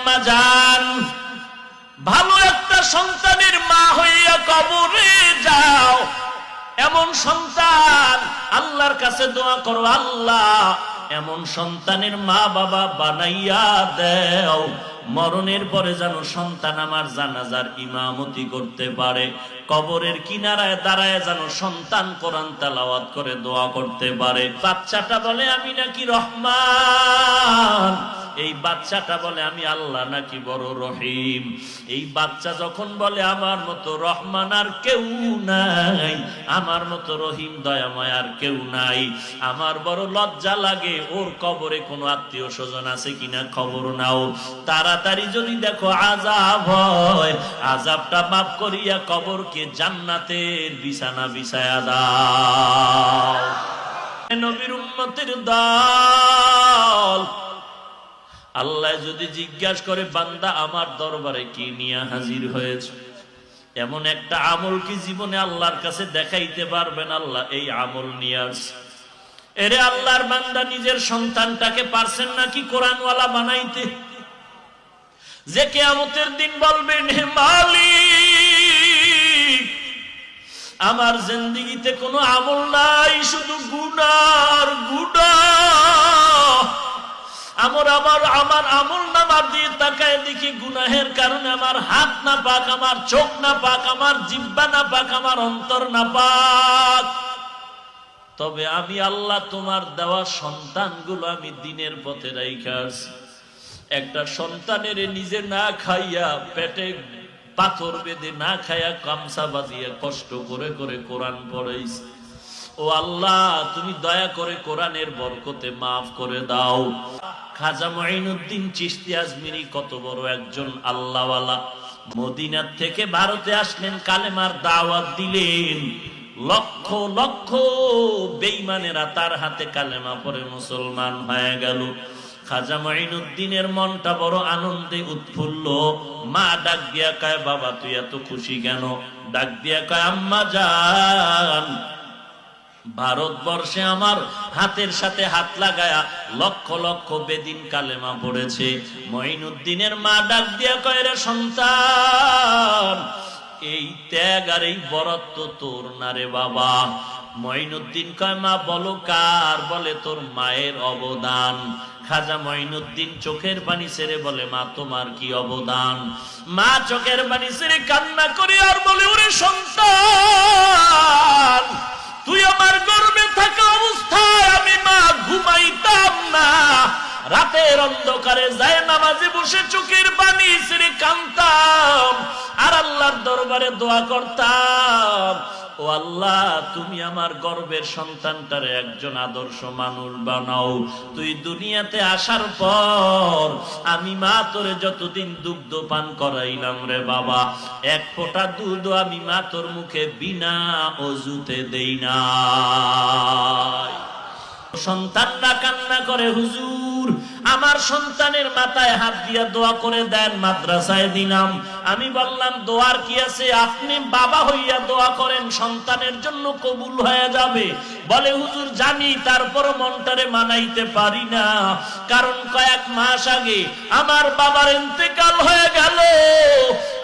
আম্মা জান, ভালো একটা সন্তানের মা হইয়া কবরে যাও। এমন সন্তান আল্লাহর কাছে দোয়া করো, আল্লাহ এমন সন্তানের মা বাবা বানাইয়া দাও, মরণের পরে যেন সন্তান আমার জানাজার ইমামতি করতে পারে, কবরের কিনারায় দাঁড়ায় যেন সন্তান কোরআন তেলাওয়াত করে দোয়া করতে পারে। বাচ্চাটা বলে আমি নাকি রহমান, এই বাচ্চাটা বলে আমি আল্লাহ নাকি বড় রহিম। এই বাচ্চা যখন বলে আমার মতো রহমান আর কেউ নাই, আমার মতো রহিম দয়াময় আর কেউ নাই, আমার বড় লজ্জা লাগে। ওর কবরে কোনো আত্মীয় স্বজন আছে কিনা খবর নাও, তাড়াতাড়ি যদি দেখো আযাব হয়, আযাবটা মাফ করিয়া কবরকে জান্নাতের বিছানা বিছায়া দাও। নবীর উম্মতের দল, আল্লাহ যদি জিজ্ঞাসা করে বান্দা আমার দরবারে কি নিয়ে হাজির হয়েছে, এমন একটা আমল কি জীবনে আল্লাহর কাছে দেখাইতে পারবেন? আল্লাহ এই আমল নিয়ে আসছে। এরে আল্লাহর বান্দা, নিজের সন্তানটাকে পারছেন নাকি কোরআনওয়ালা বানাইতে? যে কিয়ামতের দিন বলবেন হে মালিক, আমার জিন্দেগিতে কোনো আমল নাই, শুধু গুনার গুনাহ। আমার আমল নামা দিয়ে তাকায় দেখি গুনাহের কারণে আমার হাত না পাক, আমার চোখ না পাক, আমার জিহ্বা না পাক, আমার অন্তর না পাক। তবে আমি আল্লাহ তোমার দেওয়া সন্তানগুলো আমি দিনের পথে রাইখা আসি। একটা সন্তানের নিজে না খাইয়া, পেটে পাথর বেঁধে না খাইয়া, গামছা বাঁধিয়া কষ্ট করে করে কোরআন পড়াইছি। ও আল্লাহ, তুমি দয়া করে কোরআনের বরকতে মাফ করে দাও। খাজা মুঈনুদ্দিন চিশতি আজমিরি কত বড় একজন আল্লাহওয়ালা, মদিনা থেকে ভারতে আসলেন, কালেমার দাওয়াত দিলেন, লক্ষ লক্ষ বেঈমানেরা তার হাতে কালেমা পড়ে মুসলমান হয়ে গেল। খাজা মুঈনুদ্দিনের মনটা বড় আনন্দে উৎফুল্ল। মা ডাক দিয়া কয়, বাবা তুই এত খুশি কেন? ডাক দিয়া কয়, আম্মা জান, ভারতবর্ষে আমার হাতের সাথে হাত লাগায়া লক্ষ লক্ষ বেদিন কালেমা পড়েছে। মুঈনুদ্দিনের মা ডাক দিয়া কয়, রে সন্তান, এই ত্যাগ আর এই বরত্ব তোর না রে বাবা। মুঈনুদ্দিন কয়, মা বলো কার? বলে তোর মায়ের অবদান। খাজা মুঈনুদ্দিন চোখের পানি ছেড়ে বলে, মা তোমার কি অবদান? মা চোখের পানি ছেড়ে কান্না করে আর বলে, ওরে সন্তান, তুই আমার গর্ভে থাকা অবস্থায় আমি মা ঘুমাইতাম না, রাতের অন্ধকারে যায় নামাজে বসে চোখের পানি ছেড়ে কাঁদতাম আর আল্লাহর দরবারে দোয়া করতাম, ও আল্লাহ তুমি আমার গর্ভের সন্তানটারে একজন আদর্শ মানুষ বানাও। তুই দুনিয়াতে আসার পর আমি মা তোরে যতদিন দুগ্ধ পান করাইলাম রে বাবা, এক ফোঁটা দুধ আমি মা তোর মুখে বিনা অজুতে দেই না। সন্তানরা কান্না করে, হুজুর আমার সন্তানের মাথায় হাত দিয়া দোয়া করে দেন, মাদ্রাসায় দিলাম। আমি বললাম দোয়ার কি আছে, আপনি বাবা হইয়া দোয়া করেন, সন্তানের জন্য কবুল হয়ে যাবে। বলে হুজুর জানি, তারপর মনটারে মানাইতে পারি না, কারণ কয়েক মাস আগে আমার বাবার ইন্তেকাল হয়ে গেল।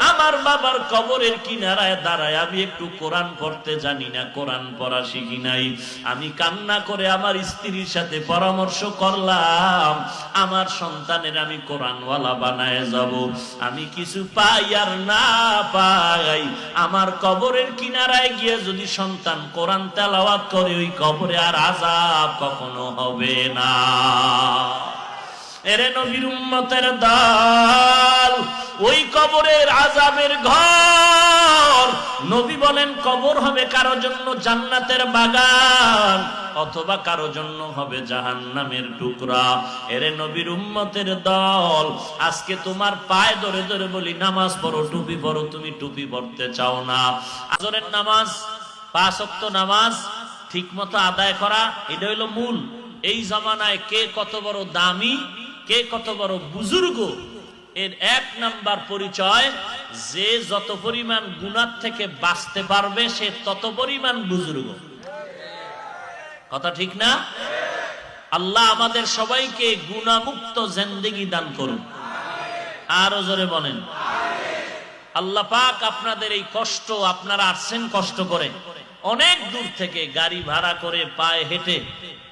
আমার বাবার কবরের কিনারায় দাঁড়ায় আমি একটু কোরআন পড়তে জানি না, কোরআন পড়া শিখি নাই। আমি কান্না করে আমার স্ত্রীর সাথে পরামর্শ করলাম, আমার সন্তানের আমি কোরআনওয়ালা বানায় যাব। আমি কিছু পাই আর না পাই, আমার কবরের কিনারায় গিয়ে যদি সন্তান কোরআন তেলাওয়াত করে, ওই কবরে আর আযাব কখনো হবে না। এরে নবীর উম্মতের দল, ওই কবরের আযাবের ঘর, নবী বলেন কবর হবে কারো জন্য জান্নাতের বাগান, অথবা কারো জন্য হবে জাহান্নামের টুকরা। এরে নবীর উম্মতের দল, আজকে তোমার পায়ে ধরে ধরে বলি নামাজ পড়ো, টুপি পড়ো, তুমি টুপি পড়তে চাও না। আসরের নামাজ, 5 ওয়াক্ত নামাজ ঠিক মতো আদায় করা, এটা হইল মূল। এই জামানায় কে কত বড় দামি, কে কত বড় বুজুর্গ, এর 1 নাম্বার পরিচয়, যে যত পরিমাণ গুনাহ থেকে বাঁচতে পারবে সে তত পরিমাণ বুজুর্গ। কথা ঠিক না? আল্লাহ আমাদের সবাইকে গুনাহমুক্ত জিন্দেগি দান করুন। আরো জোরে বলেন। আল্লাহ পাক আপনাদের এই কষ্ট, আপনারা আসছেন কষ্ট করে অনেক দূর থেকে, গাড়ি ভাড়া করে, পায়ে হেঁটে,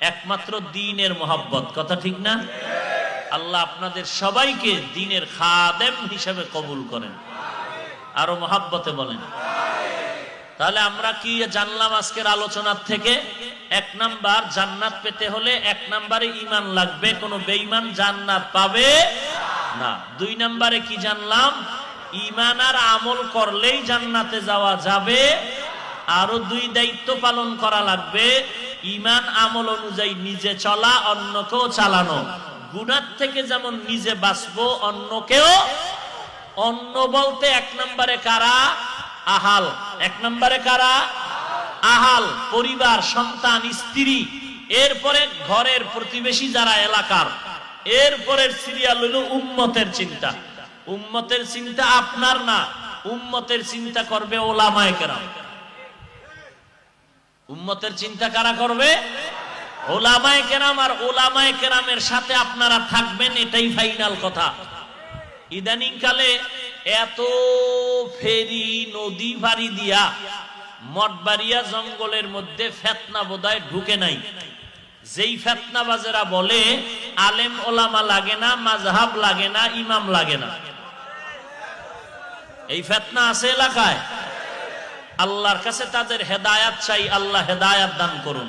একমাত্র দ্বীনের মহব্বত, কথা ঠিক না? আল্লাহ আপনাদের সবাইকে দ্বীনের খাদেম হিসেবে কবুল করেন, আরো মহব্বতে বলেন। তাহলে আমরা কি জানলাম আজকের আলোচনার থেকে? এক নাম্বার, জান্নাত পেতে হলে এক নাম্বারে ঈমান লাগবে, কোনো বেঈমান জান্নাত পাবে না। দুই নাম্বারে কি জানলাম? ঈমান আর আমল করলেই জান্নাতে যাওয়া যাবে। আরো দুই দায়িত্ব পালন করা লাগবে, ঈমান আমল অনুযায়ী নিজে চলা, অন্যকেও চালানো। গুনাহ থেকে যেমন নিজে বাঁচবো, অন্যকেও। অন্য বলতে এক নম্বরে কারা? আহাল। এক নম্বরে কারা? আহাল, পরিবার, সন্তান, স্ত্রী। এরপরে ঘরের প্রতিবেশী যারা, এলাকার। এরপরের সিরিয়াল হলো উম্মতের চিন্তা। উম্মতের চিন্তা আপনার না, উম্মতের চিন্তা করবে ওলামায়ে কেরাম। উম্মতের চিন্তা কারা করবে? ওলামায়ে কেরাম। আর ওলামায়ে কেরামের সাথে আপনারা থাকবেন, এটাই ফাইনাল কথা। ইদানিং কালে এত ফেরি, নদী পাড়ি দিয়া মঠবাড়িয়া জঙ্গলের মধ্যে ফেতনা বোধহয় ঢুকে নাই। যেই ফেতনাবাজেরা বলে আলেম ওলামা লাগে না, মাযহাব লাগে না, ইমাম লাগে না, এই ফেতনা আছে এলাকায়। আল্লাহর কাছে তাদের হেদায়াত চাই, আল্লাহ হেদায়াত দান করুন।